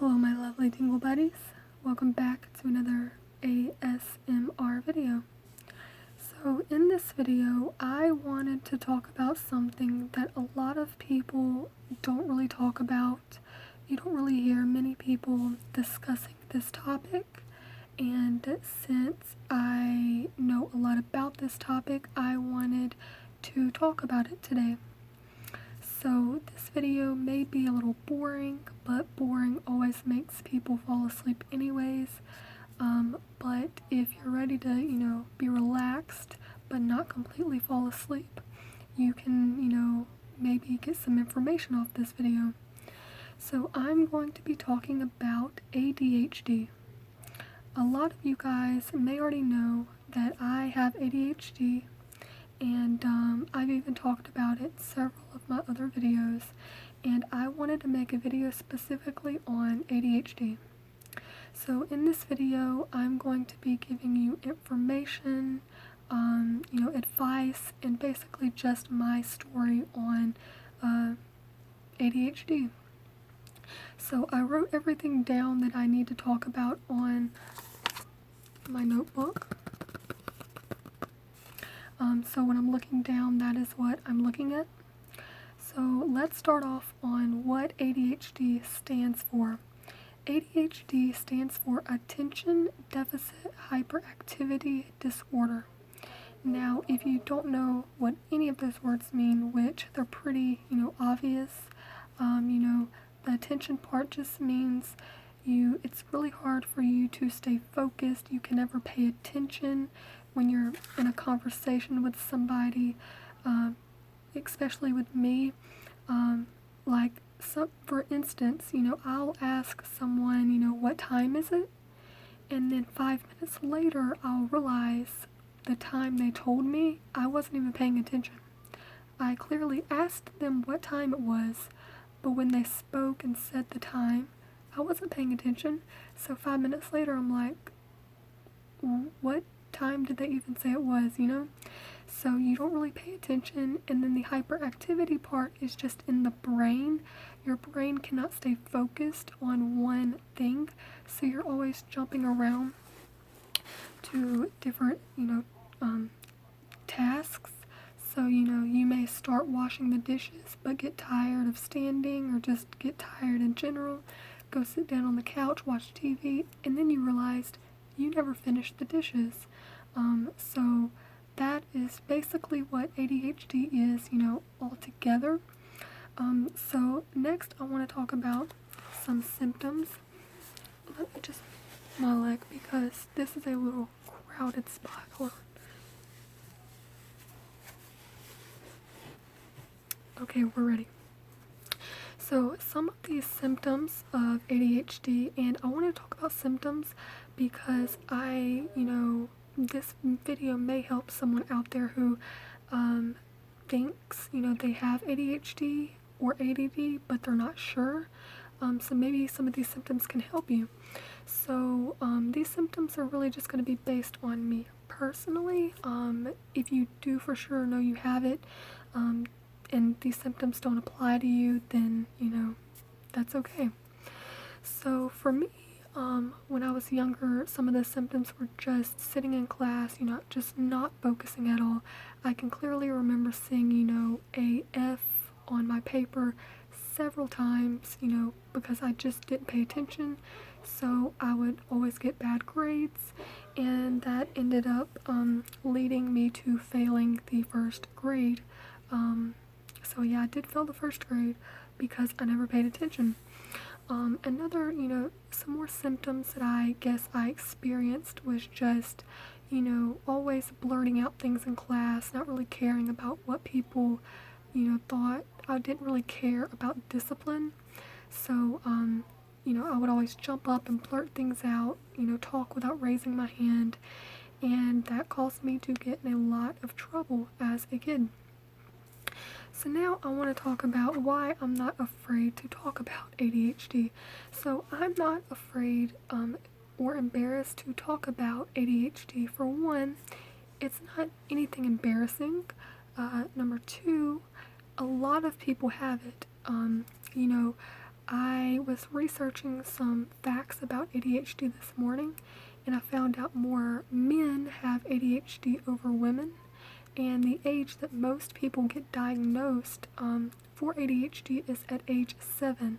Hello my lovely tingle buddies, welcome back to another ASMR video. So in this video I wanted to talk about something that a lot of people don't really talk about. You don't really hear many people discussing this topic, and since I know a lot about this topic, I wanted to talk about it today. So this video may be a little boring, but boring always makes people fall asleep anyways. But if you're ready to, be relaxed but not completely fall asleep, you can, maybe get some information off this video. So I'm going to be talking about ADHD. A lot of you guys may already know that I have ADHD, and I've even talked about it in several of my other videos, and I wanted to make a video specifically on ADHD. So in this video I'm going to be giving you information, advice, and basically just my story on ADHD. So I wrote everything down that I need to talk about on my notebook. So when I'm looking down, that is what I'm looking at. So let's start off on what ADHD stands for. ADHD stands for Attention Deficit Hyperactivity Disorder. Now, if you don't know what any of those words mean, which they're pretty, obvious, the attention part just means it's really hard for you to stay focused. You can never pay attention when you're in a conversation with somebody, especially with me. For instance, I'll ask someone, what time is it? And then 5 minutes later, I'll realize the time they told me, I wasn't even paying attention. I clearly asked them what time it was, but when they spoke and said the time, I wasn't paying attention. So 5 minutes later, I'm like, what time did they even say it was, So you don't really pay attention. And then the hyperactivity part is just in the brain. Your brain cannot stay focused on one thing, so you're always jumping around to different tasks. So you may start washing the dishes but get tired of standing, or just get tired in general, go sit down on the couch, watch TV, and then you realized you never finished the dishes. So that is basically what ADHD is, altogether. So next I want to talk about some symptoms. Let me just move my leg because this is a little crowded spot. Hold on. Okay, we're ready. So some of these symptoms of ADHD, and I want to talk about symptoms because this video may help someone out there who thinks, they have ADHD or ADD, but they're not sure. So maybe some of these symptoms can help you. So these symptoms are really just going to be based on me personally. If you do for sure know you have it, and these symptoms don't apply to you, then, that's okay. So for me, when I was younger, some of the symptoms were just sitting in class, just not focusing at all. I can clearly remember seeing, a F on my paper several times, because I just didn't pay attention. So I would always get bad grades, and that ended up leading me to failing the first grade. So yeah, I did fail the first grade because I never paid attention. Another, some more symptoms that I guess I experienced was just, always blurting out things in class, not really caring about what people, thought. I didn't really care about discipline. So, I would always jump up and blurt things out, talk without raising my hand, and that caused me to get in a lot of trouble as a kid. So now I want to talk about why I'm not afraid to talk about ADHD. So I'm not afraid or embarrassed to talk about ADHD. For one, it's not anything embarrassing. Number two, a lot of people have it. I was researching some facts about ADHD this morning, and I found out more men have ADHD over women, and the age that most people get diagnosed for ADHD is at age 7.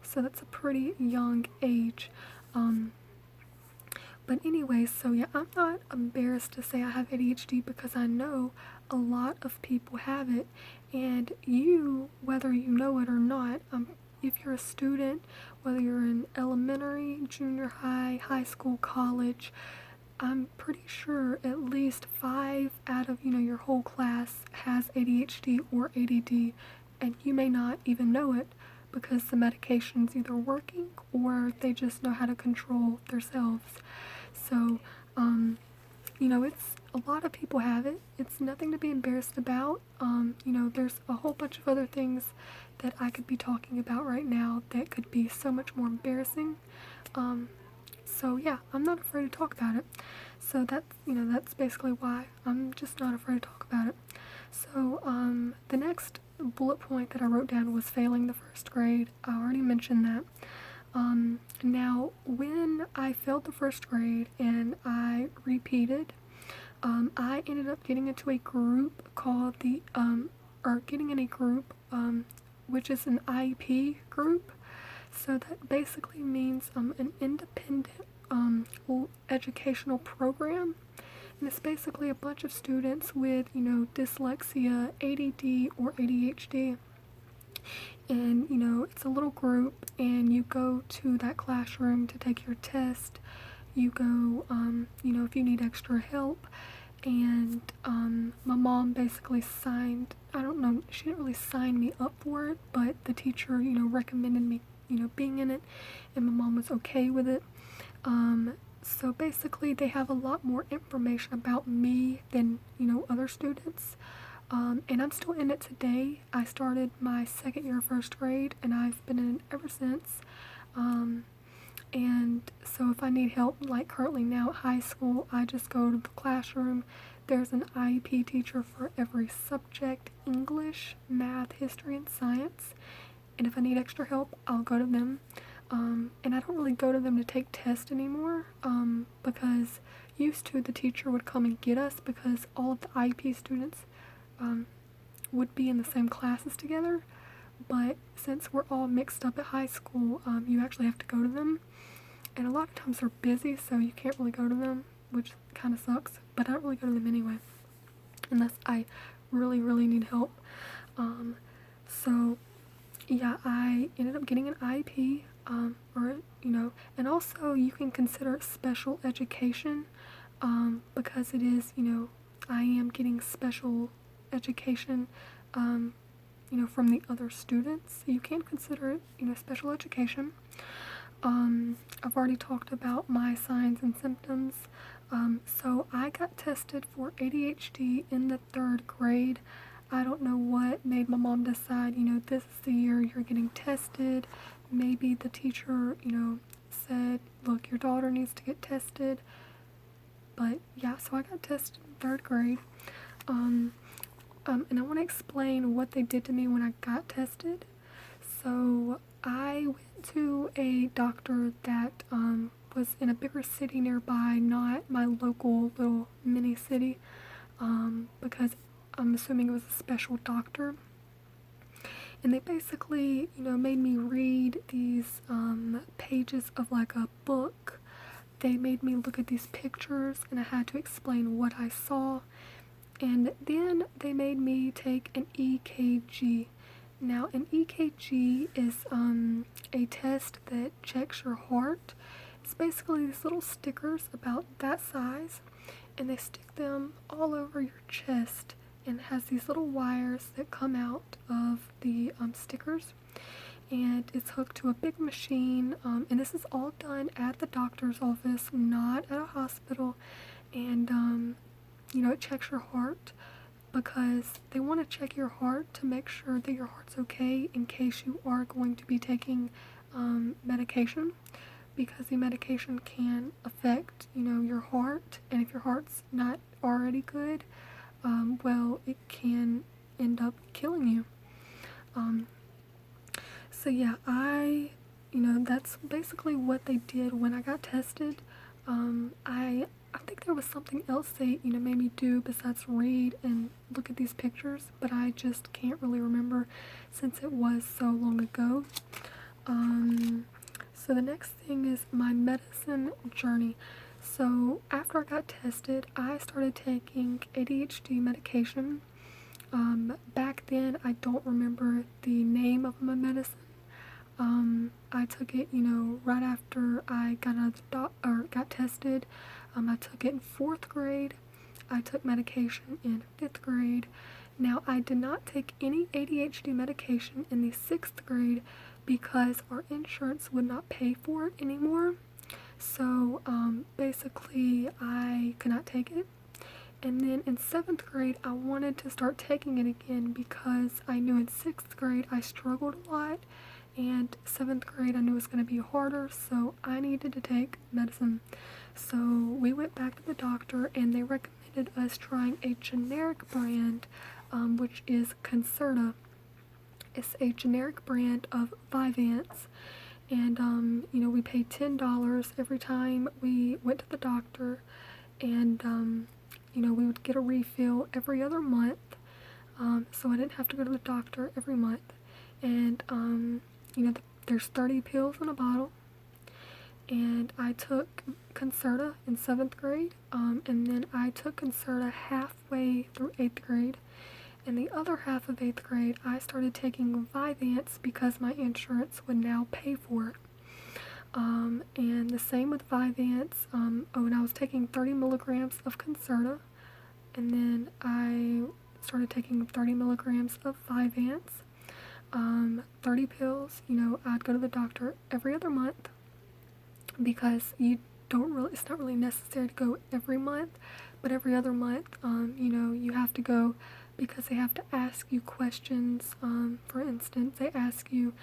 So that's a pretty young age. But anyway, so yeah, I'm not embarrassed to say I have ADHD because I know a lot of people have it. And you, whether you know it or not, if you're a student, whether you're in elementary, junior high, high school, college, I'm pretty sure at least 5 out of your whole class has ADHD or ADD, and you may not even know it because the medication's either working or they just know how to control themselves. So, it's a lot of people have it. It's nothing to be embarrassed about. There's a whole bunch of other things that I could be talking about right now that could be so much more embarrassing. So yeah, I'm not afraid to talk about it. So that's basically why I'm just not afraid to talk about it. So the next bullet point that I wrote down was failing the first grade. I already mentioned that. Now, when I failed the first grade and I repeated, I ended up getting into a group called which is an IEP group. So that basically means an independent educational program. And it's basically a bunch of students with, dyslexia, ADD, or ADHD. And, it's a little group, and you go to that classroom to take your test. You go, if you need extra help. And my mom basically signed, I don't know, she didn't really sign me up for it, but the teacher, recommended me, being in it, and my mom was okay with it. So basically they have a lot more information about me than, other students. And I'm still in it today. I started my second year of first grade, and I've been in it ever since. And so if I need help, like currently now at high school, I just go to the classroom. There's an IEP teacher for every subject: English, math, history, and science. And if I need extra help, I'll go to them. And I don't really go to them to take tests anymore, because used to the teacher would come and get us because all of the IEP students would be in the same classes together. But since we're all mixed up at high school, you actually have to go to them. And a lot of times they're busy, so you can't really go to them, which kind of sucks. But I don't really go to them anyway, unless I really, really need help. So yeah, I ended up getting an IEP, and also you can consider it special education, because it is, I am getting special education, from the other students. So you can consider it, special education. I've already talked about my signs and symptoms. So I got tested for ADHD in the 3rd grade. I don't know what made my mom decide, this is the year you're getting tested. Maybe the teacher, said, look, your daughter needs to get tested. But yeah, so I got tested in 3rd grade. And I want to explain what they did to me when I got tested. So I went to a doctor that was in a bigger city nearby, not my local little mini city, because I'm assuming it was a special doctor. And they basically, made me read these pages of like a book. They made me look at these pictures, and I had to explain what I saw. And then they made me take an EKG. Now, an EKG is a test that checks your heart. It's basically these little stickers about that size, and they stick them all over your chest, and it has these little wires that come out of the stickers, and it's hooked to a big machine, and this is all done at the doctor's office, not at a hospital. And it checks your heart because they want to check your heart to make sure that your heart's okay in case you are going to be taking medication, because the medication can affect, your heart, and if your heart's not already good, well, it can end up killing you. So yeah, that's basically what they did when I got tested. I think there was something else they made me do besides read and look at these pictures, but I just can't really remember since it was so long ago. So the next thing is my medicine journey. So after I got tested, I started taking ADHD medication. Back then, I don't remember the name of my medicine. I took it, right after I got out of or got tested. I took it in 4th grade. I took medication in 5th grade. Now, I did not take any ADHD medication in the 6th grade because our insurance would not pay for it anymore. So, basically, I could not take it. And then in 7th grade, I wanted to start taking it again because I knew in 6th grade I struggled a lot, and 7th grade I knew it was going to be harder, so I needed to take medicine. So we went back to the doctor, and they recommended us trying a generic brand, which is Concerta. It's a generic brand of Vyvanse, and we paid $10 every time we went to the doctor, and we would get a refill every other month, so I didn't have to go to the doctor every month. And there's 30 pills in a bottle, and I took Concerta in 7th grade, and then I took Concerta halfway through 8th grade. In the other half of 8th grade, I started taking Vyvanse because my insurance would now pay for it. And the same with Vyvanse. And I was taking 30 milligrams of Concerta, and then I started taking 30 milligrams of Vyvanse. 30 pills. I'd go to the doctor every other month because it's not really necessary to go every month, but every other month, you have to go because they have to ask you questions. For instance, they ask you,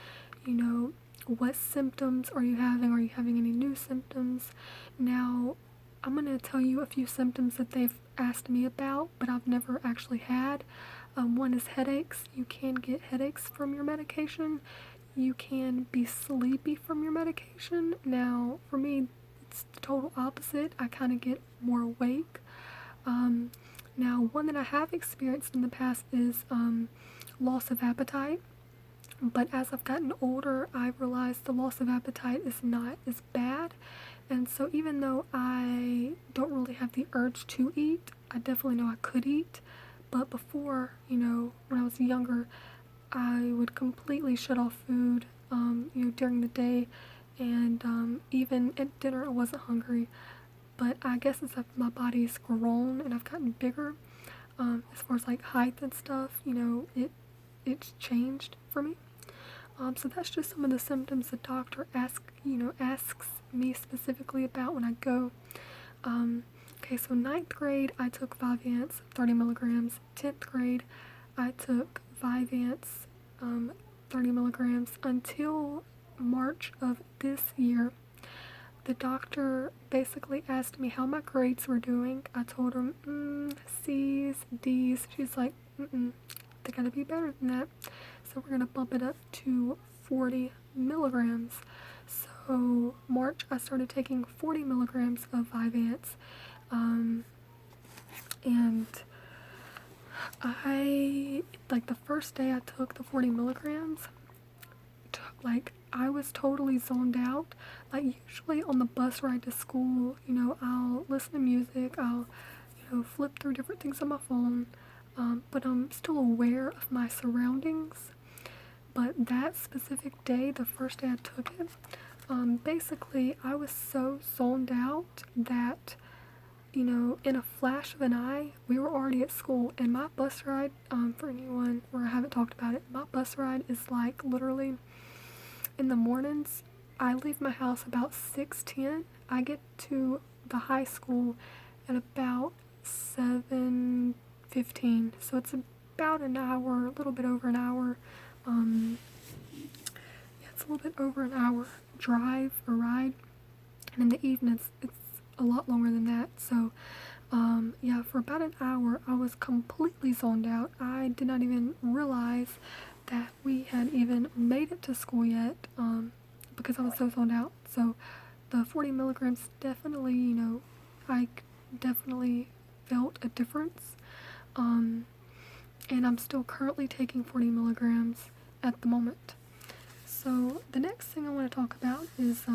what symptoms are you having? Are you having any new symptoms? Now, I'm going to tell you a few symptoms that they've asked me about, but I've never actually had. One is headaches. You can get headaches from your medication. You can be sleepy from your medication. Now, for me, it's the total opposite. I kind of get more awake. Now, one that I have experienced in the past is loss of appetite. But as I've gotten older, I've realized the loss of appetite is not as bad. And so even though I don't really have the urge to eat, I definitely know I could eat. But before, when I was younger, I would completely shut off food, during the day. And even at dinner, I wasn't hungry. But I guess as my body's grown and I've gotten bigger, as far as like height and stuff, it's changed for me. So that's just some of the symptoms the doctor asks me specifically about when I go. Okay, so 9th grade, I took Vyvanse, 30 milligrams. 10th grade, I took Vyvanse, 30 milligrams until March of this year. The doctor basically asked me how my grades were doing. I told him, C's, D's. She's like, they gotta be better than that. So we're gonna bump it up to 40 milligrams. So March, I started taking 40 milligrams of Vyvanse. And the first day I took the 40 milligrams, I was totally zoned out. Usually on the bus ride to school, I'll listen to music, I'll, flip through different things on my phone, but I'm still aware of my surroundings. But that specific day, the first day I took it, basically I was so zoned out that, in a flash of an eye, we were already at school. And my bus ride, for anyone where I haven't talked about it, my bus ride is literally in the mornings. I leave my house about 6:10. I get to the high school at about 7:15. So it's about an hour, a little bit over an hour. It's a little bit over an hour drive or ride. And in the evenings, it's a lot longer than that. So, for about an hour, I was completely zoned out. I did not even realize that we had even made it to school yet, because I was so zoned out. So the 40 milligrams definitely, I definitely felt a difference. And I'm still currently taking 40 milligrams at the moment. So the next thing I want to talk about is, so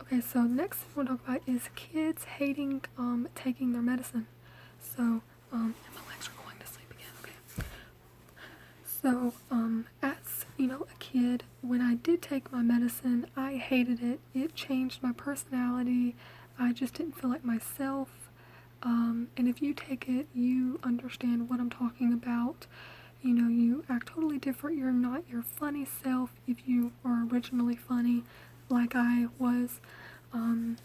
the next thing I want to talk about is kids hating taking their medicine. So, and my legs are going to sleep again, okay. So, as, a kid, when I did take my medicine, I hated it. It changed my personality. I just didn't feel like myself. And if you take it, you understand what I'm talking about. You act totally different. You're not your funny self if you are originally funny, like I was. And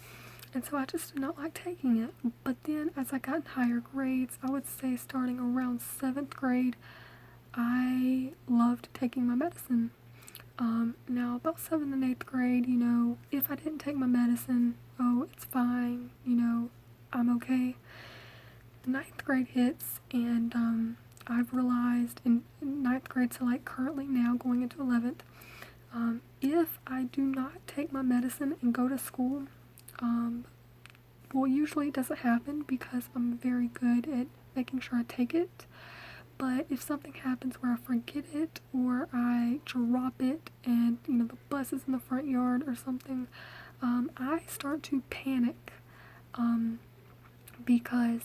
so I just did not like taking it. But then as I got in higher grades, I would say starting around 7th grade, I loved taking my medicine. Now about 7th and 8th grade, if I didn't take my medicine, oh, it's fine, I'm okay. The 9th grade hits, and I've realized in 9th grade, so like currently now going into 11th, if I do not take my medicine and go to school, well, usually it doesn't happen because I'm very good at making sure I take it. But if something happens where I forget it or I drop it and, the bus is in the front yard or something, I start to panic. Because,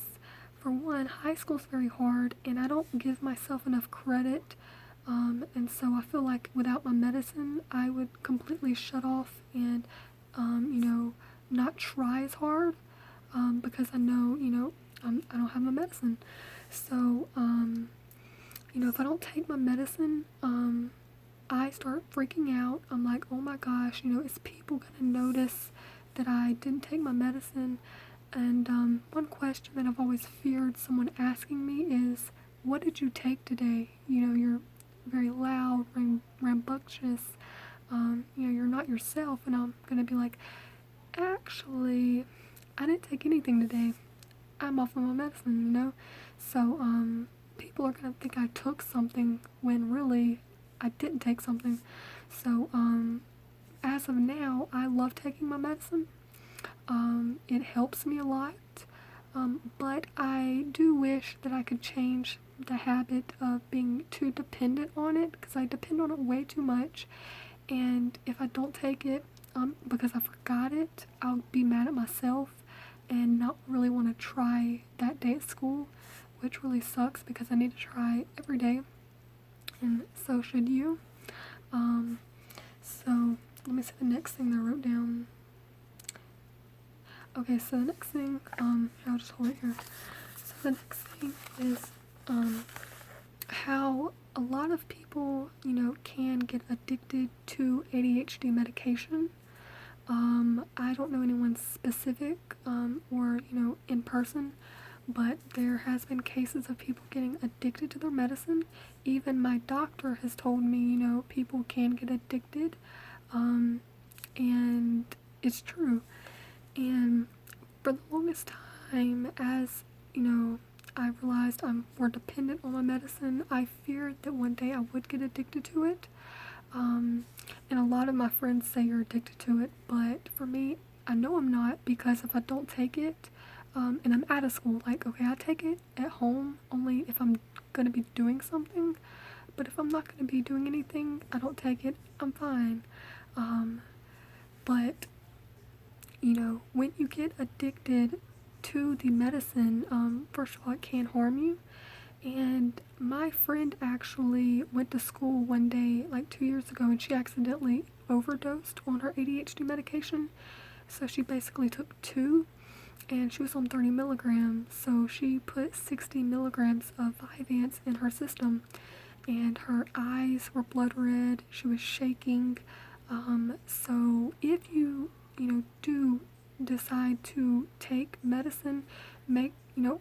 for one, high school's very hard and I don't give myself enough credit. And so I feel like without my medicine, I would completely shut off and, not try as hard. Because I know, I don't have my medicine. So, if I don't take my medicine, I start freaking out. I'm like, oh my gosh, is people gonna notice that I didn't take my medicine? And one question that I've always feared someone asking me is, what did you take today? You're very loud, rambunctious, you're not yourself. And I'm gonna be like, actually, I didn't take anything today. I'm off of my medicine, So, people are gonna think I took something when really I didn't take something. So, as of now, I love taking my medicine. It helps me a lot. But I do wish that I could change the habit of being too dependent on it, because I depend on it way too much. And if I don't take it, because I forgot it, I'll be mad at myself and not really want to try that day at school, which really sucks because I need to try every day, and so should you. So let me see the next thing that I wrote down. Okay, so the next thing, I'll just hold it here. So the next thing is, how a lot of people, can get addicted to ADHD medication. I don't know anyone specific, or, in person, but there has been cases of people getting addicted to their medicine. Even my doctor has told me, people can get addicted, and it's true. And for the longest time, as, I realized I'm more dependent on my medicine, I feared that one day I would get addicted to it. And a lot of my friends say you're addicted to it, but for me, I know I'm not, because if I don't take it, and I'm out of school, like, okay, I take it at home only if I'm gonna be doing something, but if I'm not gonna be doing anything, I don't take it, I'm fine. But, when you get addicted to the medicine, first of all, it can harm you. And my friend actually went to school one day, like 2 years ago, and she accidentally overdosed on her ADHD medication. So she basically took 2, and she was on 30 milligrams. So she put 60 milligrams of Vyvanse in her system, and her eyes were blood red. She was shaking. So if you, do decide to take medicine,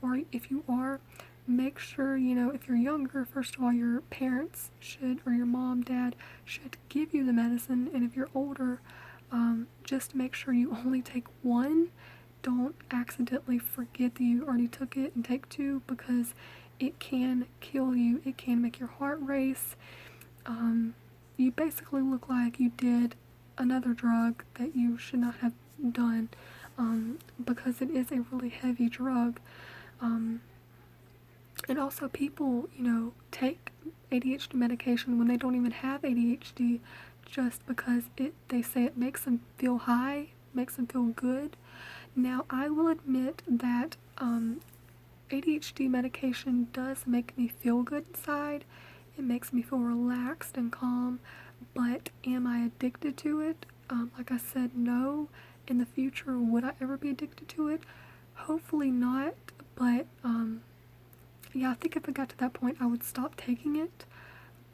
or if you are, make sure, if you're younger, first of all, your parents should, or your mom, dad, should give you the medicine. And if you're older, just make sure you only take 1. Don't accidentally forget that you already took it and take 2, because it can kill you. It can make your heart race. You basically look like you did another drug that you should not have done, because it is a really heavy drug. And also people, take ADHD medication when they don't even have ADHD, just because they say it makes them feel high, makes them feel good. Now, I will admit that ADHD medication does make me feel good inside. It makes me feel relaxed and calm, but am I addicted to it? Like I said, no. In the future, would I ever be addicted to it? Hopefully not, but yeah, I think if it got to that point, I would stop taking it.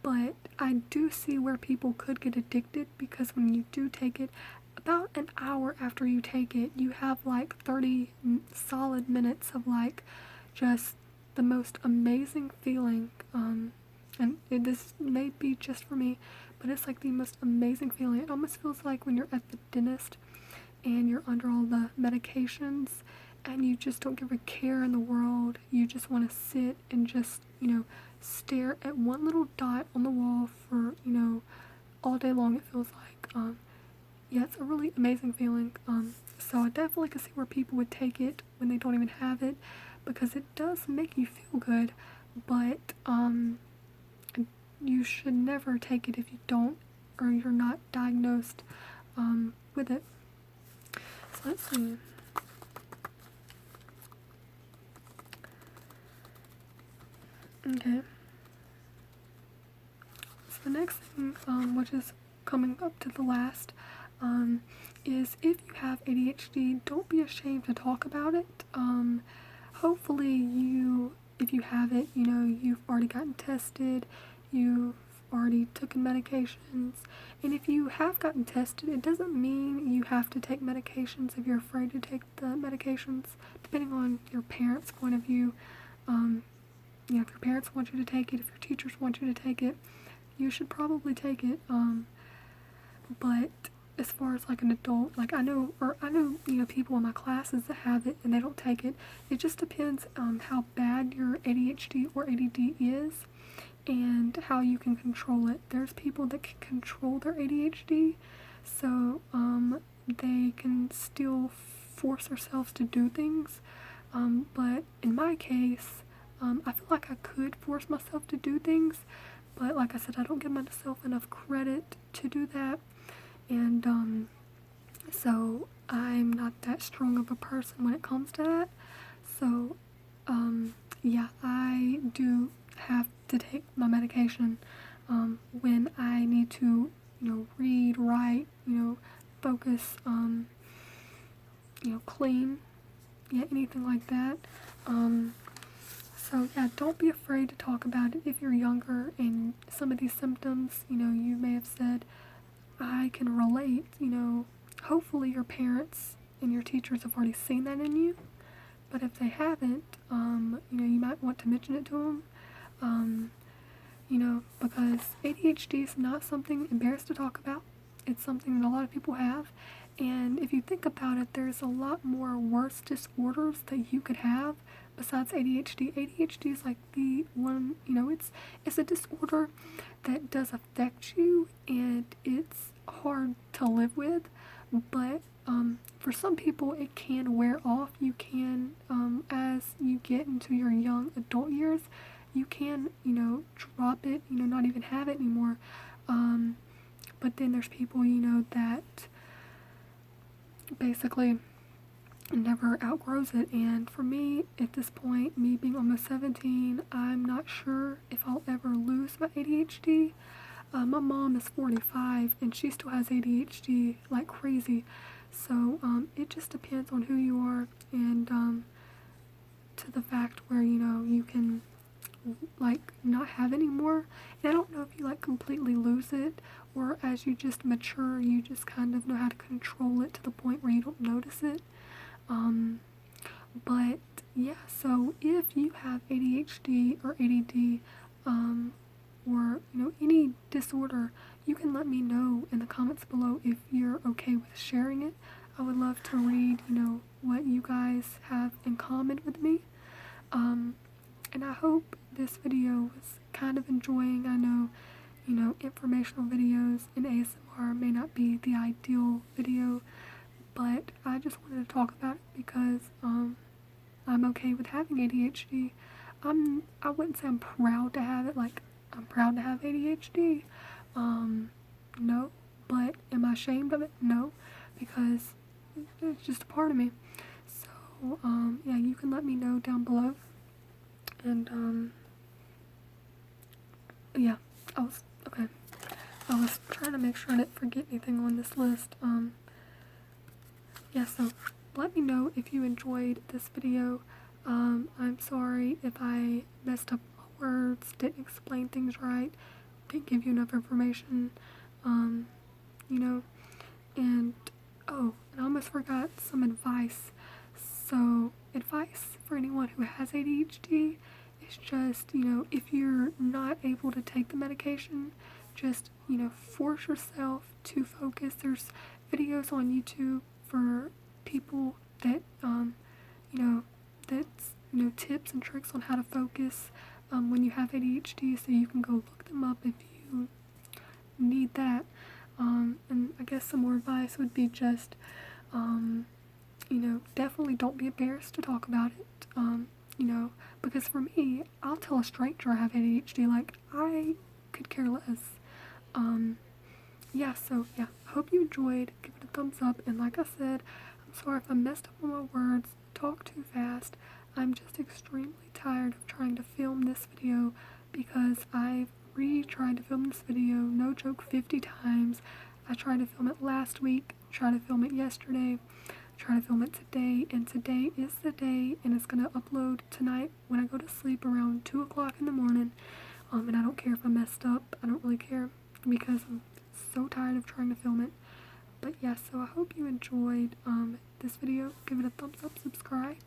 But I do see where people could get addicted, because when you do take it, about an hour after you take it, you have like 30 solid minutes of like just the most amazing feeling. This may be just for me, but it's like the most amazing feeling. It almost feels like when you're at the dentist and you're under all the medications and you just don't give a care in the world. You just want to sit and just, stare at one little dot on the wall for, all day long, it feels like. Yeah, it's a really amazing feeling. So I definitely can see where people would take it when they don't even have it, because it does make you feel good, but you should never take it if you don't, or you're not diagnosed with it. So let's see. Okay. So the next thing, which is coming up to the last, is if you have ADHD, don't be ashamed to talk about it. Hopefully if you have it, you've already gotten tested, you've already taken medications, and if you have gotten tested, it doesn't mean you have to take medications if you're afraid to take the medications, depending on your parents' point of view. If your parents want you to take it, if your teachers want you to take it, you should probably take it. But as far as like an adult, like I know people in my classes that have it and they don't take it. It just depends how bad your ADHD or ADD is and how you can control it. There's people that can control their ADHD, so they can still force themselves to do things. But in my case, I feel like I could force myself to do things, but like I said, I don't give myself enough credit to do that. And so I'm not that strong of a person when it comes to that. So yeah, I do have to take my medication when I need to, read, write, focus, clean, yeah, anything like that. So yeah, don't be afraid to talk about it if you're younger and some of these symptoms, you may have said, I can relate, hopefully your parents and your teachers have already seen that in you, but if they haven't, you might want to mention it to them, because ADHD is not something embarrassed to talk about. It's something that a lot of people have, and if you think about it, there's a lot more worse disorders that you could have besides ADHD. ADHD is like the one, it's a disorder that does affect you, and it's hard to live with, but for some people it can wear off. You can, as you get into your young adult years, you can, drop it, not even have it anymore. But then there's people, that basically never outgrows it. And for me, at this point, me being almost 17, I'm not sure if I'll ever lose my ADHD. My mom is 45 and she still has ADHD like crazy. So it just depends on who you are, and to the fact where, you can like not have any more. And I don't know if you like completely lose it, or as you just mature, you just kind of know how to control it to the point where you don't notice it. But yeah, so if you have ADHD or ADD, or any disorder, you can let me know in the comments below if you're okay with sharing it. I would love to read, what you guys have in common with me. And I hope this video was kind of enjoying. I know, informational videos in ASMR may not be the ideal video, but I just wanted to talk about it because I'm okay with having ADHD. I wouldn't say I'm proud to have it, like I'm proud to have ADHD. No, but am I ashamed of it? No, because it's just a part of me. So, yeah, you can let me know down below. And, yeah, okay. I was trying to make sure I didn't forget anything on this list. Yeah, so let me know if you enjoyed this video. I'm sorry if I messed up my words, didn't explain things right, didn't give you enough information, um, you know, and, oh, and I almost forgot some advice. So, advice for anyone who has ADHD is just, if you're not able to take the medication, just, force yourself to focus. There's videos on YouTube for people that, that's, tips and tricks on how to focus when you have ADHD, so you can go look them up if you need that. And I guess some more advice would be just, definitely don't be embarrassed to talk about it. Because for me, I'll tell a stranger I have ADHD, like, I could care less. Yeah, so, yeah, I hope you enjoyed. Give it a thumbs up, and like I said, I'm sorry if I messed up on my words, talk too fast. I'm just extremely tired of trying to film this video because I've tried to film this video, no joke, 50 times. I tried to film it last week, tried to film it yesterday, tried to film it today, and today is the day, and it's going to upload tonight when I go to sleep around 2 o'clock in the morning. And I don't care if I messed up, I don't really care because I'm so tired of trying to film it. But yeah, so I hope you enjoyed this video. Give it a thumbs up, subscribe,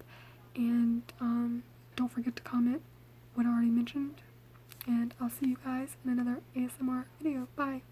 and don't forget to comment what I already mentioned. And I'll see you guys in another ASMR video. Bye!